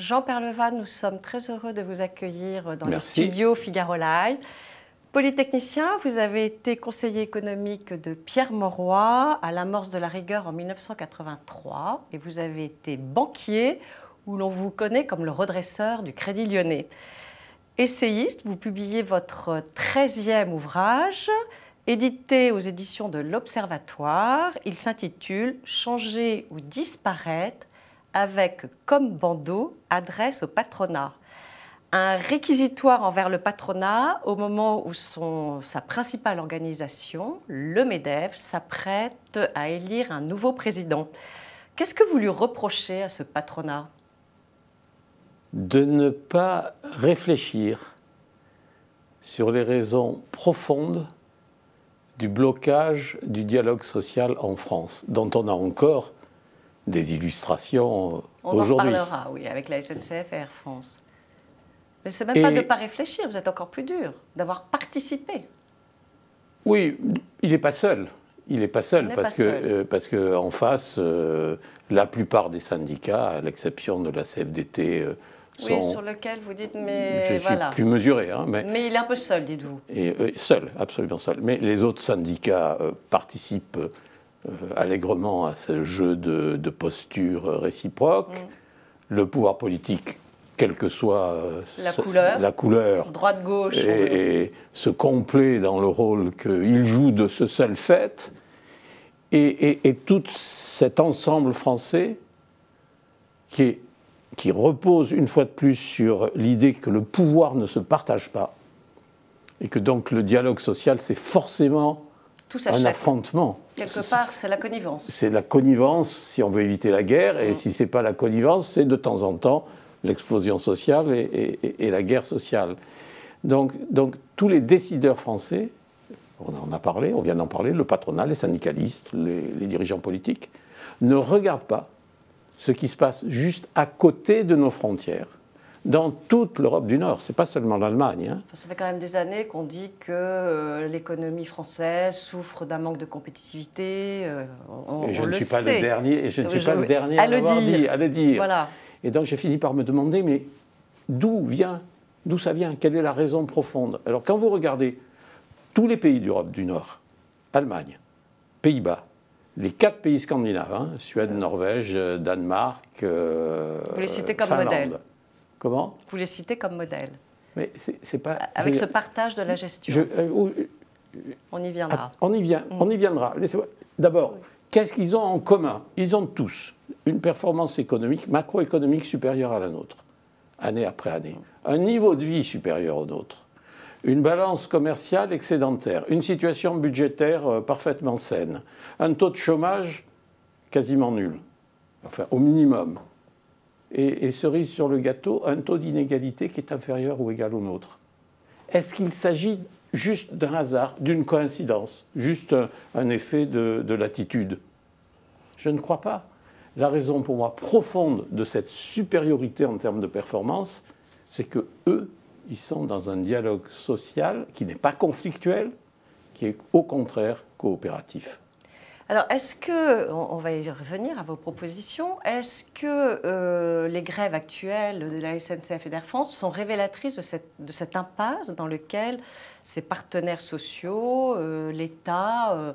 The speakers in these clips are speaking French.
Jean Perlevat, nous sommes très heureux de vous accueillir dans Merci. le studio Figaro Live. Polytechnicien, vous avez été conseiller économique de Pierre Mauroy à l'amorce de la rigueur en 1983 et vous avez été banquier où l'on vous connaît comme le redresseur du Crédit Lyonnais. Essayiste, vous publiez votre 13e ouvrage, édité aux éditions de l'Observatoire. Il s'intitule « Changer ou disparaître » avec comme bandeau « Adresse au patronat ». Un réquisitoire envers le patronat au moment où sa principale organisation, le MEDEF, s'apprête à élire un nouveau président. Qu'est-ce que vous lui reprochez à ce patronat ? De ne pas réfléchir sur les raisons profondes du blocage du dialogue social en France, dont on a encore des illustrations aujourd'hui. On en reparlera, oui, avec la SNCF et Air France. Mais ce n'est même pas de ne pas réfléchir, vous êtes encore plus dur, d'avoir participé. Oui, il n'est pas seul. Il n'est pas seul parce qu'en face, la plupart des syndicats, à l'exception de la CFDT, sont... Oui, sur lequel vous dites, mais je voilà. suis plus mesuré. Hein, mais il est un peu seul, dites-vous. Seul, absolument seul. Mais les autres syndicats participent allègrement à ce jeu de postures réciproques. Le pouvoir politique, quelle que soit la couleur droite-gauche, et se complaît dans le rôle qu'il joue de ce seul fait. Et tout cet ensemble français qui repose une fois de plus sur l'idée que le pouvoir ne se partage pas et que donc le dialogue social, c'est forcément un affrontement. Quelque part, c'est la connivence. C'est la connivence si on veut éviter la guerre, et si ce n'est pas la connivence, c'est de temps en temps l'explosion sociale et la guerre sociale. Donc tous les décideurs français, on en a parlé, on vient d'en parler, le patronat, les syndicalistes, les dirigeants politiques, ne regardent pas ce qui se passe juste à côté de nos frontières, dans toute l'Europe du Nord. Ce n'est pas seulement l'Allemagne. Hein. Ça fait quand même des années qu'on dit que l'économie française souffre d'un manque de compétitivité. Et je ne suis pas le dernier, et je ne suis pas le dernier à le dire. Voilà. Et donc j'ai fini par me demander, mais d'où ça vient? Quelle est la raison profonde? Alors quand vous regardez tous les pays d'Europe du Nord, Allemagne, Pays-Bas, les 4 pays scandinaves, hein, Suède, Norvège, Danemark, vous les citez comme Finlande. Modèle. Comment? Vous les citez comme modèle. Mais c'est pas... Avec ce partage de la gestion. On y viendra. On y viendra. D'abord, qu'est-ce qu'ils ont en commun? Ils ont tous une performance économique, macroéconomique supérieure à la nôtre, année après année. Un niveau de vie supérieur au nôtre. Une balance commerciale excédentaire, une situation budgétaire parfaitement saine, un taux de chômage quasiment nul, enfin au minimum, et cerise sur le gâteau, un taux d'inégalité qui est inférieur ou égal au nôtre. Est-ce qu'il s'agit juste d'un hasard, d'une coïncidence, juste un effet de latitude? Je ne crois pas. La raison pour moi profonde de cette supériorité en termes de performance, c'est que eux, ils sont dans un dialogue social qui n'est pas conflictuel, qui est au contraire coopératif. Alors, est-ce que, on va y revenir à vos propositions, est-ce que les grèves actuelles de la SNCF et d'Air France sont révélatrices de cette impasse dans laquelle ces partenaires sociaux, l'État,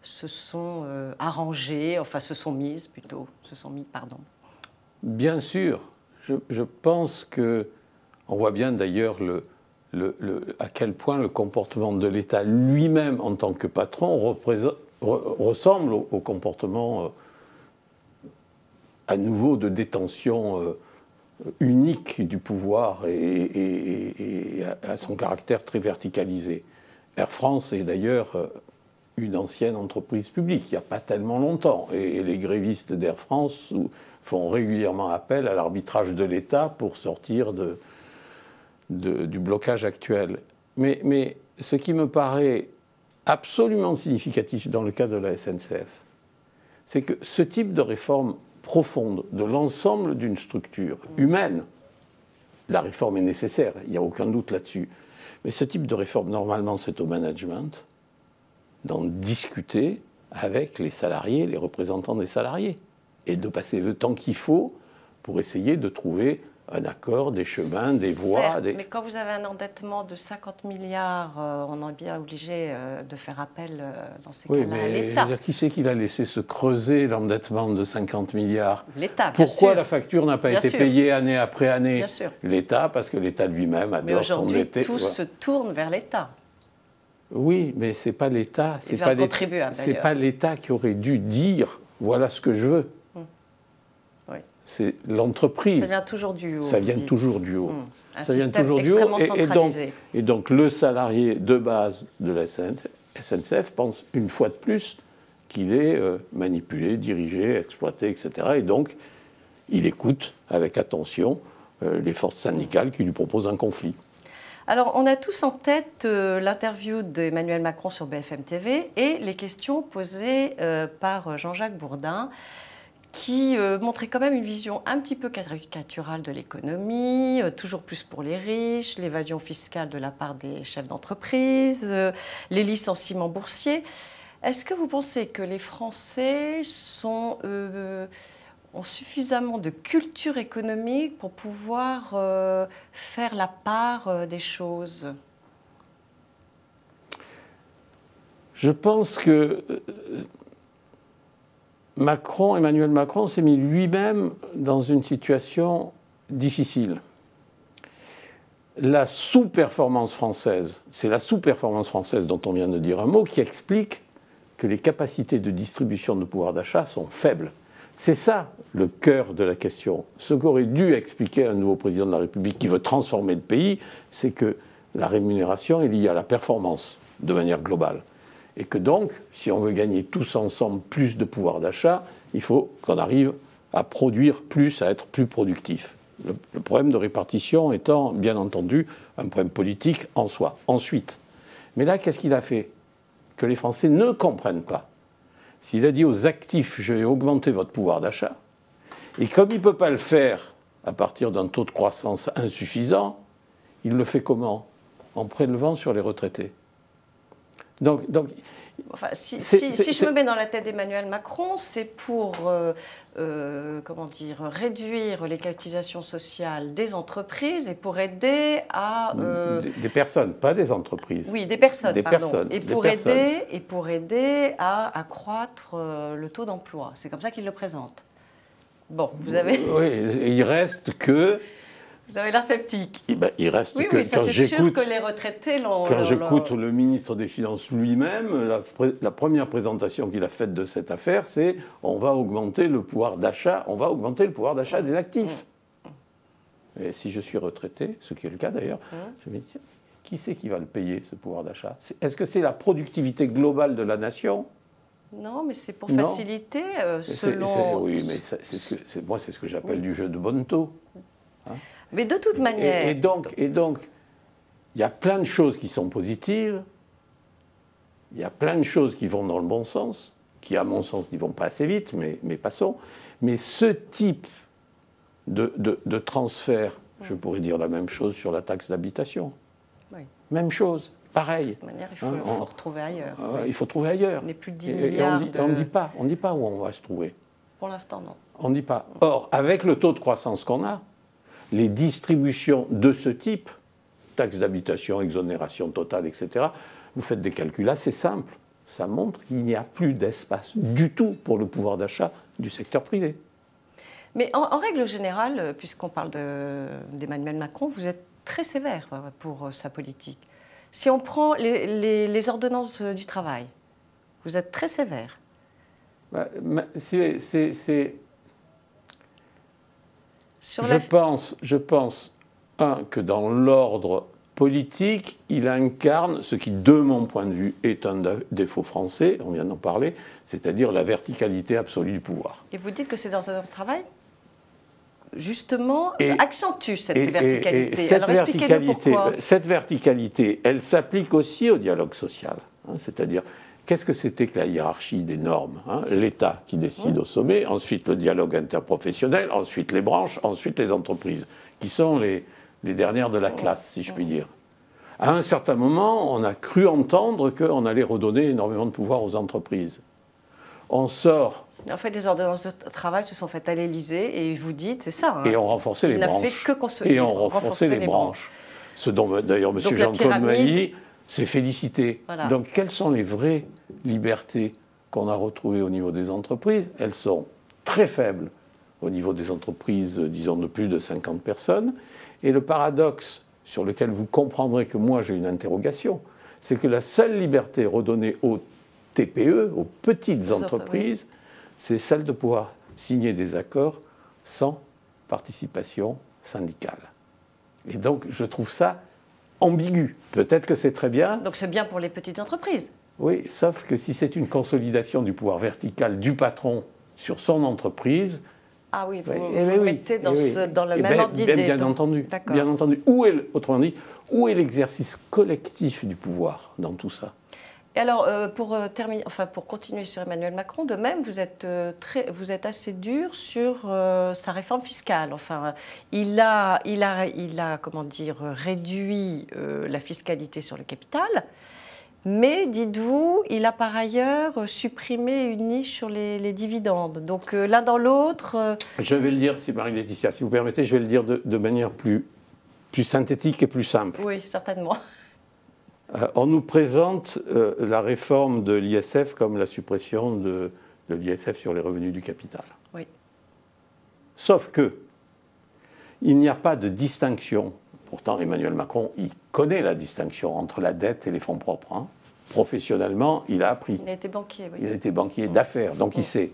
se sont arrangés, enfin se sont mis, pardon. Bien sûr. Je pense que... On voit bien d'ailleurs à quel point le comportement de l'État lui-même en tant que patron ressemble au comportement à nouveau de détention unique du pouvoir et à son caractère très verticalisé. Air France est d'ailleurs une ancienne entreprise publique, il n'y a pas tellement longtemps, et les grévistes d'Air France font régulièrement appel à l'arbitrage de l'État pour sortir du blocage actuel. Mais ce qui me paraît absolument significatif dans le cas de la SNCF, c'est que ce type de réforme profonde de l'ensemble d'une structure humaine, la réforme est nécessaire, il n'y a aucun doute là-dessus, mais ce type de réforme, normalement, c'est au management d'en discuter avec les salariés, les représentants des salariés, et de passer le temps qu'il faut pour essayer de trouver un accord, des chemins, des voies. Certes, mais quand vous avez un endettement de 50 milliards, on est bien obligé de faire appel dans ces cas-là à l'État. Qui c'est qui l'a laissé se creuser l'endettement de 50 milliards? L'État, bien sûr. Pourquoi la facture n'a pas été payée année après année? Bien sûr. L'État, parce que l'État lui-même adore s'endetter. Mais aujourd'hui, tout se tourne vers l'État. Oui, mais c'est pas l'État. C'est pas l'État qui aurait dû dire voilà ce que je veux. Oui. C'est l'entreprise. Ça vient toujours du haut. Ça vient toujours du haut. Ça vient toujours du haut. Et donc le salarié de base de la SNCF pense une fois de plus qu'il est manipulé, dirigé, exploité, etc. Et donc il écoute avec attention les forces syndicales qui lui proposent un conflit. Alors, on a tous en tête l'interview d'Emmanuel Macron sur BFM TV et les questions posées par Jean-Jacques Bourdin, qui montrait quand même une vision un petit peu caricaturale de l'économie, toujours plus pour les riches, l'évasion fiscale de la part des chefs d'entreprise, les licenciements boursiers. Est-ce que vous pensez que les Français ont suffisamment de culture économique pour pouvoir faire la part des choses? Je pense que Emmanuel Macron s'est mis lui-même dans une situation difficile. La sous-performance française, c'est la sous-performance française dont on vient de dire un mot, qui explique que les capacités de distribution de pouvoir d'achat sont faibles. C'est ça le cœur de la question. Ce qu'aurait dû expliquer un nouveau président de la République qui veut transformer le pays, c'est que la rémunération est liée à la performance de manière globale. Et que donc, si on veut gagner tous ensemble plus de pouvoir d'achat, il faut qu'on arrive à produire plus, à être plus productif. Le problème de répartition étant, bien entendu, un problème politique en soi. Ensuite, mais là, qu'est-ce qu'il a fait? Que les Français ne comprennent pas. S'il a dit aux actifs, je vais augmenter votre pouvoir d'achat, et comme il ne peut pas le faire à partir d'un taux de croissance insuffisant, il le fait comment? En prélevant sur les retraités. Donc enfin, si je me mets dans la tête d'Emmanuel Macron, c'est pour réduire les cotisations sociales des entreprises et pour aider à... Des personnes, pas des entreprises. Oui, des personnes, pardon. Et pour aider à accroître le taux d'emploi. C'est comme ça qu'il le présente. Bon, vous avez... Oui, il reste que... Vous avez l'air sceptique. Il reste oui, que oui, ça c'est sûr que les retraités l'ont... Quand j'écoute le ministre des Finances lui-même, la première présentation qu'il a faite de cette affaire, c'est on va augmenter le pouvoir d'achat, des actifs. Et si je suis retraité, ce qui est le cas d'ailleurs, je me dis, qui c'est qui va le payer, ce pouvoir d'achat? Est-ce que c'est la productivité globale de la nation? Non, mais c'est pour faciliter selon... Oui, mais moi c'est ce que j'appelle du jeu de bonneteau. Hein? Mais de toute manière... Et donc, il y a plein de choses qui sont positives, il y a plein de choses qui vont dans le bon sens, qui, à mon sens, n'y vont pas assez vite, mais passons. Mais ce type de transfert, je pourrais dire la même chose sur la taxe d'habitation. Oui. Même chose, pareil. De toute manière, il faut retrouver ailleurs. Il faut trouver ailleurs. On n'est plus de 10 milliards on ne dit pas où on va se trouver. Pour l'instant, non. On ne dit pas. Or, avec le taux de croissance qu'on a, les distributions de ce type, taxe d'habitation, exonération totale, etc., vous faites des calculs assez simples. Ça montre qu'il n'y a plus d'espace du tout pour le pouvoir d'achat du secteur privé. Mais en règle générale, puisqu'on parle d'Emmanuel Macron, vous êtes très sévère pour sa politique. Si on prend les ordonnances du travail, vous êtes très sévère. Je pense, que dans l'ordre politique, il incarne ce qui, de mon point de vue, est un défaut français, on vient d'en parler, c'est-à-dire la verticalité absolue du pouvoir. Et vous dites que c'est dans un travail, justement, accentue cette verticalité. Alors expliquez-nous pourquoi. Cette verticalité, elle s'applique aussi au dialogue social, c'est-à-dire... Qu'est-ce que c'était que la hiérarchie des normes? L'État qui décide au sommet, ensuite le dialogue interprofessionnel, ensuite les branches, ensuite les entreprises, qui sont les dernières de la classe, si je puis dire. À un certain moment, on a cru entendre qu'on allait redonner énormément de pouvoir aux entreprises. on sort. En fait, les ordonnances de travail se sont faites à l'Élysée et vous dites, c'est ça. Hein, et on renforçait les branches. Il n'a fait que consolider. Et on renforçait les branches. Ce dont d'ailleurs M. Jean-Claude Mailly s'est félicité. Voilà. Donc quelles sont les vraies libertés qu'on a retrouvées au niveau des entreprises? Elles sont très faibles au niveau des entreprises, disons, de plus de 50 personnes. Et le paradoxe sur lequel vous comprendrez que moi j'ai une interrogation, c'est que la seule liberté redonnée aux TPE, aux petites entreprises, c'est celle de pouvoir signer des accords sans participation syndicale. Et donc, je trouve ça ambigu. Peut-être que c'est très bien. Donc, c'est bien pour les petites entreprises. Oui, sauf que si c'est une consolidation du pouvoir vertical du patron sur son entreprise... Ah oui, vous mettez dans le même ordre d'idée. Bien entendu. Bien entendu. Autrement dit, où est l'exercice collectif du pouvoir dans tout ça? Et alors, pour continuer sur Emmanuel Macron, de même, vous êtes assez dur sur sa réforme fiscale. Enfin, il a comment dire, réduit la fiscalité sur le capital, mais dites-vous, il a par ailleurs supprimé une niche sur les dividendes. Donc, l'un dans l'autre. Je vais le dire, Marie-Laetitia, si vous permettez, je vais le dire de manière plus synthétique et plus simple. Oui, certainement. On nous présente la réforme de l'ISF comme la suppression de l'ISF sur les revenus du capital. Oui. Sauf que il n'y a pas de distinction. Pourtant, Emmanuel Macron, il connaît la distinction entre la dette et les fonds propres. Hein. Professionnellement, il a appris. Il a été banquier, oui. Il a été banquier d'affaires, donc il sait.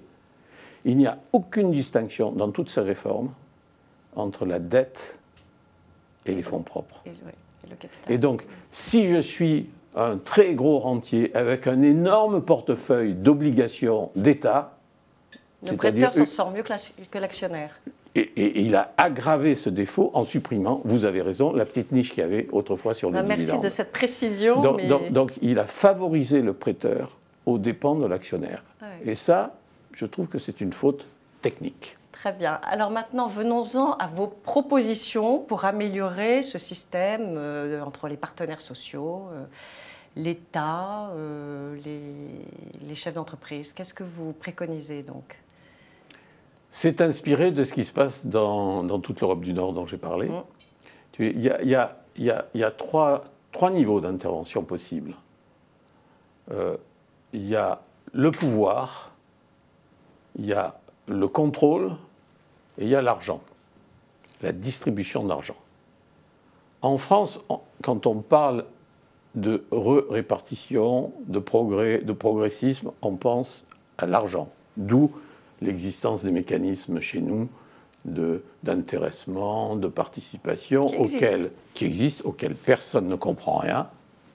Il n'y a aucune distinction dans toutes ces réformes entre la dette et les fonds propres. Et donc, si je suis un très gros rentier avec un énorme portefeuille d'obligations d'État... Le prêteur s'en sort mieux que l'actionnaire. Et il a aggravé ce défaut en supprimant, vous avez raison, la petite niche qu'il y avait autrefois sur les dividendes. Merci de cette précision. Donc, il a favorisé le prêteur aux dépens de l'actionnaire. Ouais. Et ça, je trouve que c'est une faute technique. Très bien. Alors maintenant, venons-en à vos propositions pour améliorer ce système entre les partenaires sociaux, l'État, les chefs d'entreprise. Qu'est-ce que vous préconisez donc? C'est inspiré de ce qui se passe dans toute l'Europe du Nord dont j'ai parlé. Il y a trois niveaux d'intervention possibles. Il y a le pouvoir, il y a le contrôle, et il y a l'argent, la distribution d'argent. En France, quand on parle de répartition, de progrès, de progressisme, on pense à l'argent. D'où l'existence des mécanismes chez nous d'intéressement, de participation, qui existent, auxquels personne ne comprend rien,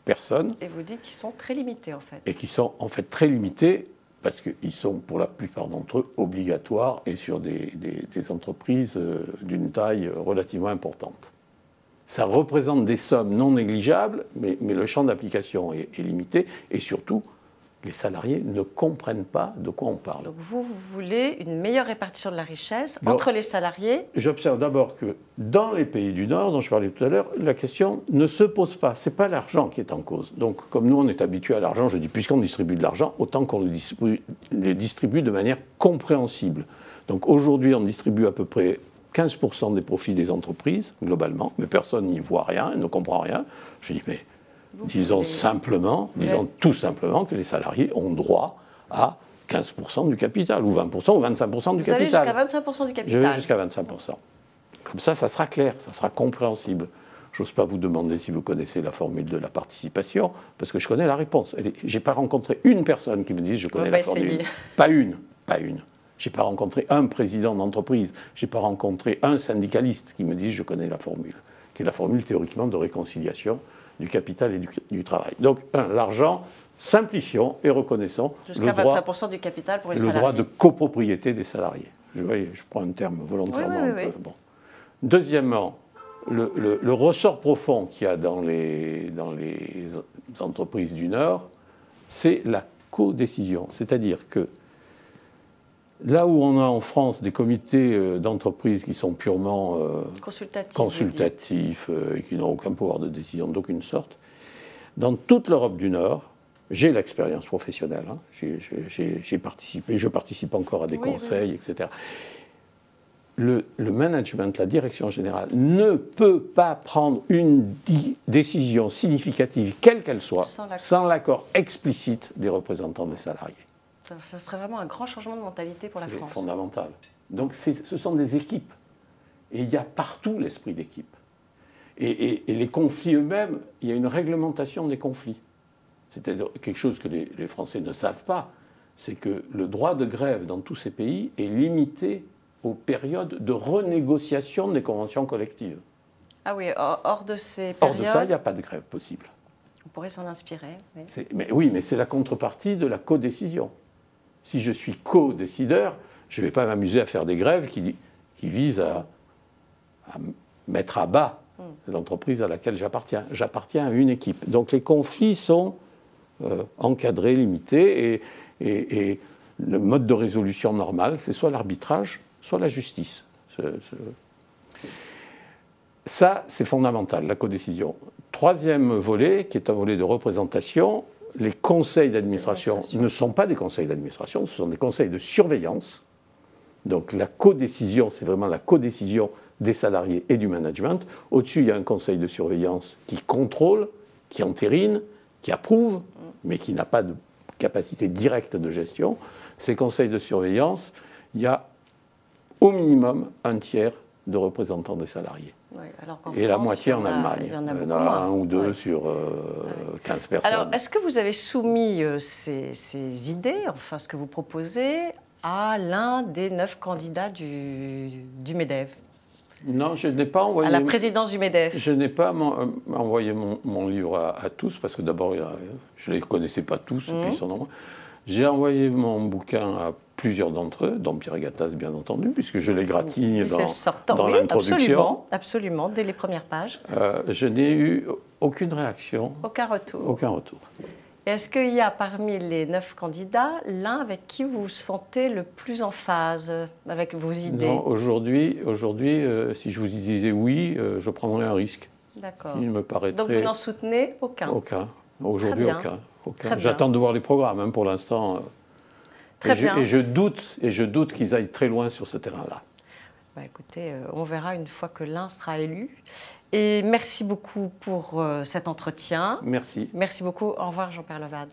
personne. Et vous dites qu'ils sont très limités en fait. Et qui sont en fait très limités, parce qu'ils sont pour la plupart d'entre eux obligatoires et sur des entreprises d'une taille relativement importante. Ça représente des sommes non négligeables, mais le champ d'application est limité et surtout, les salariés ne comprennent pas de quoi on parle. Donc vous voulez une meilleure répartition de la richesse entre les salariés? J'observe d'abord que dans les pays du Nord, dont je parlais tout à l'heure, la question ne se pose pas. Ce n'est pas l'argent qui est en cause. Donc comme nous, on est habitué à l'argent, je dis, puisqu'on distribue de l'argent, autant qu'on le distribue de manière compréhensible. Donc aujourd'hui, on distribue à peu près 15% des profits des entreprises, globalement, mais personne n'y voit rien, ne comprend rien. Je dis, mais... Disons tout simplement que les salariés ont droit à 15% du capital, ou 20% ou 25% du capital. Vous allez jusqu'à 25% du capital. Je vais jusqu'à 25%. Comme ça sera clair, ça sera compréhensible. J'ose pas vous demander si vous connaissez la formule de la participation, parce que je connais la réponse. Je n'ai pas rencontré une personne qui me dise je connais la formule. Pas une. Je n'ai pas rencontré un président d'entreprise, je n'ai pas rencontré un syndicaliste qui me dise je connais la formule, qui est la formule théoriquement de réconciliation du capital et du travail. Donc, l'argent, simplifions et reconnaissons jusqu'à 25% du capital pour les salariés. Le droit de copropriété des salariés. Je prends un terme volontairement un peu. Bon. Deuxièmement, le ressort profond qu'il y a dans les entreprises du Nord, c'est la codécision. C'est-à-dire que là où on a en France des comités d'entreprise qui sont purement consultatifs et qui n'ont aucun pouvoir de décision d'aucune sorte, dans toute l'Europe du Nord, J'ai l'expérience professionnelle, hein. J'ai participé, je participe encore à des conseils, etc. Le management, la direction générale, ne peut pas prendre une décision significative, quelle qu'elle soit, sans l'accord explicite des représentants des salariés. Ça serait vraiment un grand changement de mentalité pour la France. C'est fondamental. Donc ce sont des équipes. Et il y a partout l'esprit d'équipe. Et les conflits eux-mêmes, il y a une réglementation des conflits. C'est-à-dire quelque chose que les Français ne savent pas, c'est que le droit de grève dans tous ces pays est limité aux périodes de renégociation des conventions collectives. Ah oui, hors de ces périodes... Hors de ça, il n'y a pas de grève possible. On pourrait s'en inspirer. Oui. Mais c'est la contrepartie de la codécision. Si je suis co-décideur, je ne vais pas m'amuser à faire des grèves qui visent à mettre à bas l'entreprise à laquelle j'appartiens. J'appartiens à une équipe. Donc les conflits sont encadrés, limités, et le mode de résolution normal, c'est soit l'arbitrage, soit la justice. Ça, c'est fondamental, la codécision. Troisième volet, qui est un volet de représentation, les conseils d'administration ne sont pas des conseils d'administration, ce sont des conseils de surveillance. Donc la codécision, c'est vraiment la codécision des salariés et du management. Au-dessus, il y a un conseil de surveillance qui contrôle, qui entérine, qui approuve, mais qui n'a pas de capacité directe de gestion. Ces conseils de surveillance, il y a au minimum un tiers de représentants des salariés. Oui, alors et la moitié en Allemagne. Il y en a beaucoup un ou deux sur 15 personnes. Alors, est-ce que vous avez soumis ces idées, enfin ce que vous proposez, à l'un des 9 candidats du MEDEF? Non, je n'ai pas envoyé... À la présidence du MEDEF. Je n'ai pas envoyé mon livre à tous, parce que d'abord, je ne les connaissais pas tous, et puis ils sont nombreux. J'ai envoyé mon bouquin à plusieurs d'entre eux, dont Pierre Gattaz, bien entendu, puisque je l'égratigne dans l'introduction. Absolument, dès les premières pages. Je n'ai eu aucune réaction. Aucun retour. Aucun retour. Est-ce qu'il y a parmi les 9 candidats l'un avec qui vous vous sentez le plus en phase avec vos idées? Non, aujourd'hui, si je vous disais oui, je prendrais un risque. D'accord. Il me paraîtrait... Donc vous n'en soutenez aucun? Aucun. Aujourd'hui, aucun. Très J'attends de voir les programmes, pour l'instant. Très bien. Et je doute qu'ils aillent très loin sur ce terrain-là. Bah, écoutez, on verra une fois que l'un sera élu. Et merci beaucoup pour cet entretien. Merci. Merci beaucoup. Au revoir, Jean-Pierre Levade.